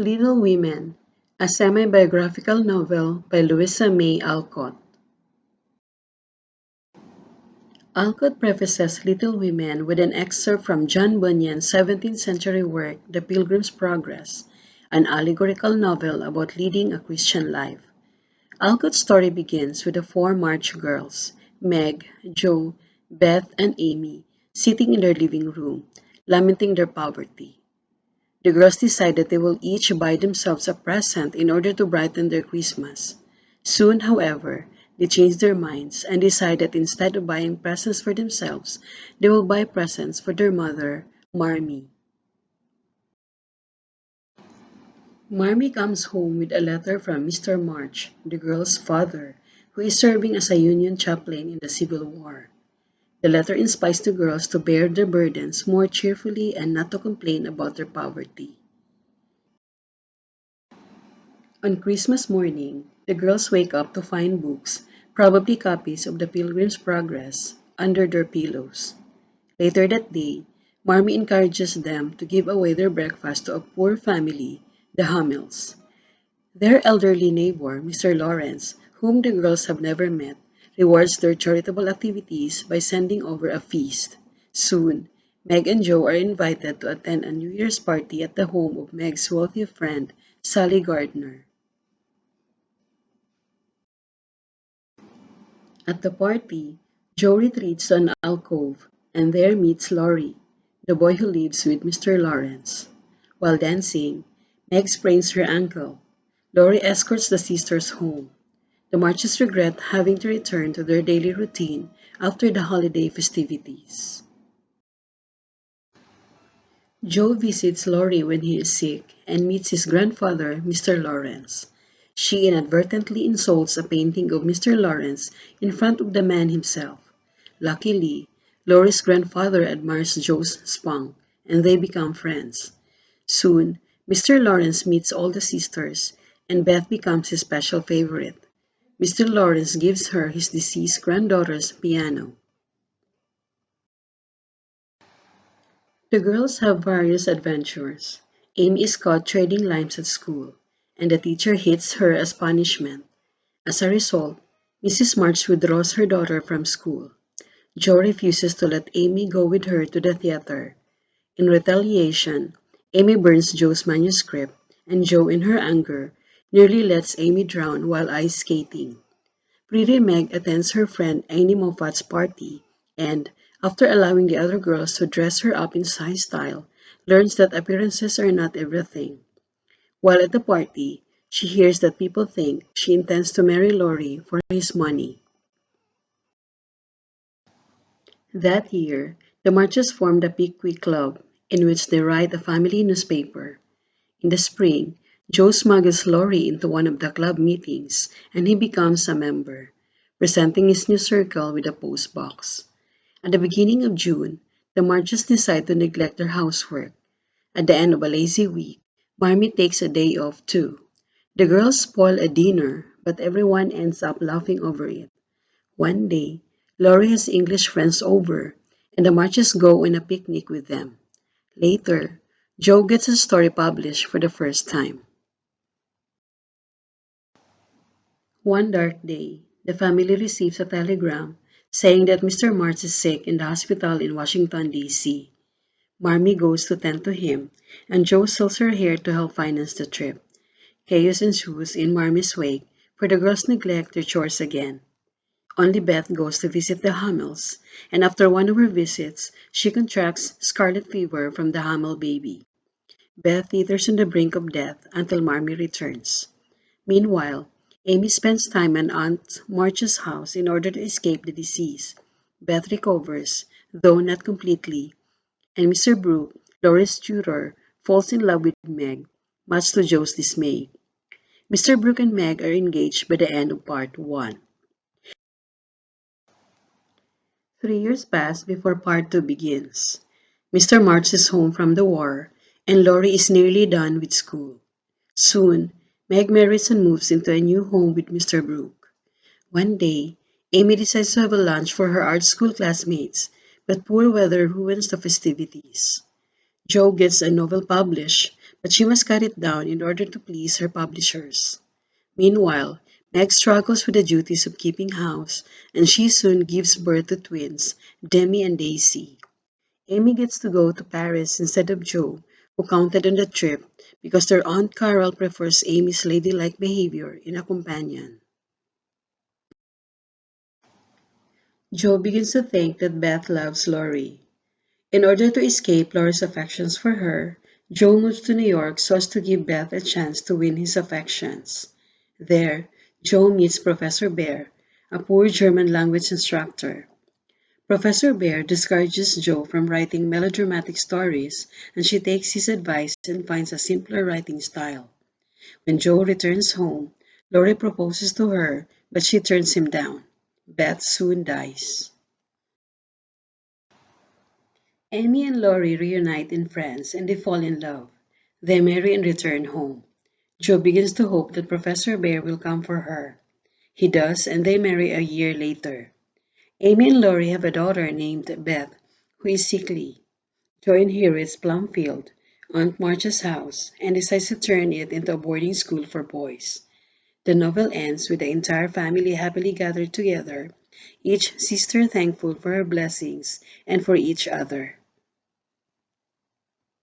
Little Women, a semi-biographical novel by Louisa May Alcott. Alcott prefaces Little Women with an excerpt from John Bunyan's 17th century work, The Pilgrim's Progress, an allegorical novel about leading a Christian life. Alcott's story begins with the four March girls, Meg, Jo, Beth, and Amy, sitting in their living room, lamenting their poverty. The girls decide that they will each buy themselves a present in order to brighten their Christmas. Soon, however, they change their minds and decide that instead of buying presents for themselves, they will buy presents for their mother, Marmee. Marmee comes home with a letter from Mr. March, the girl's father, who is serving as a Union chaplain in the Civil War. The letter inspires the girls to bear their burdens more cheerfully and not to complain about their poverty. On Christmas morning, the girls wake up to find books, probably copies of The Pilgrim's Progress, under their pillows. Later that day, Marmee encourages them to give away their breakfast to a poor family, the Hummels. Their elderly neighbor, Mr. Lawrence, whom the girls have never met, rewards their charitable activities by sending over a feast. Soon, Meg and Joe are invited to attend a New Year's party at the home of Meg's wealthy friend, Sally Gardner. At the party, Joe retreats to an alcove and there meets Laurie, the boy who lives with Mr. Lawrence. While dancing, Meg sprains her ankle. Laurie escorts the sisters home. The Marches regret having to return to their daily routine after the holiday festivities. Joe visits Laurie when he is sick and meets his grandfather, Mr. Lawrence. She inadvertently insults a painting of Mr. Lawrence in front of the man himself. Luckily, Laurie's grandfather admires Joe's spunk, and they become friends. Soon, Mr. Lawrence meets all the sisters, and Beth becomes his special favorite. Mr. Lawrence gives her his deceased granddaughter's piano. The girls have various adventures. Amy is caught trading limes at school, and the teacher hits her as punishment. As a result, Mrs. March withdraws her daughter from school. Jo refuses to let Amy go with her to the theater. In retaliation, Amy burns Jo's manuscript, and Jo, in her anger, nearly lets Amy drown while ice skating. Pretty Meg attends her friend Annie Moffat's party and, after allowing the other girls to dress her up in size style, learns that appearances are not everything. While at the party, she hears that people think she intends to marry Laurie for his money. That year, the Marches formed a Pickwick Club, in which they write a family newspaper. In the spring, Joe smuggles Laurie into one of the club meetings, and he becomes a member, presenting his new circle with a postbox. At the beginning of June, the Marches decide to neglect their housework. At the end of a lazy week, Marmee takes a day off too. The girls spoil a dinner, but everyone ends up laughing over it. One day, Laurie has English friends over, and the Marches go on a picnic with them. Later, Joe gets a story published for the first time. One dark day, the family receives a telegram saying that Mr. March is sick in the hospital in Washington, D.C. Marmee goes to tend to him, and Jo sells her hair to help finance the trip. Chaos ensues in Marmee's wake, for the girls neglect their chores again. Only Beth goes to visit the Hummels, and after one of her visits, she contracts scarlet fever from the Hummel baby. Beth teeters on the brink of death until Marmee returns. Meanwhile, Amy spends time at Aunt March's house in order to escape the disease. Beth recovers, though not completely, and Mr. Brooke, Laurie's tutor, falls in love with Meg, much to Joe's dismay. Mr. Brooke and Meg are engaged by the end of part 1. 3 years pass before part 2 begins. Mr. March is home from the war, and Laurie is nearly done with school. Soon, Meg marries and moves into a new home with Mr. Brooke. One day, Amy decides to have a lunch for her art school classmates, but poor weather ruins the festivities. Jo gets a novel published, but but she must cut it down in order to please her publishers. Meanwhile, Meg struggles with the duties of keeping house, and she soon gives birth to twins, Demi and Daisy. Amy gets to go to Paris instead of Joe, who counted on the trip because their Aunt Carol prefers Amy's ladylike behavior in a companion. Joe begins to think that Beth loves Laurie. In order to escape Laurie's affections for her, Joe moves to New York so as to give Beth a chance to win his affections. There, Joe meets Professor Bear, a poor German language instructor. Professor Bear discourages Joe from writing melodramatic stories, and she takes his advice and finds a simpler writing style. When Joe returns home, Laurie proposes to her, but she turns him down. Beth soon dies. Amy and Laurie reunite in France and they fall in love. They marry and return home. Joe begins to hope that Professor Bear will come for her. He does, and they marry a year later. Amy and Laurie have a daughter named Beth, who is sickly. Joe inherits Plumfield, Aunt March's house, and decides to turn it into a boarding school for boys. The novel ends with the entire family happily gathered together, each sister thankful for her blessings and for each other.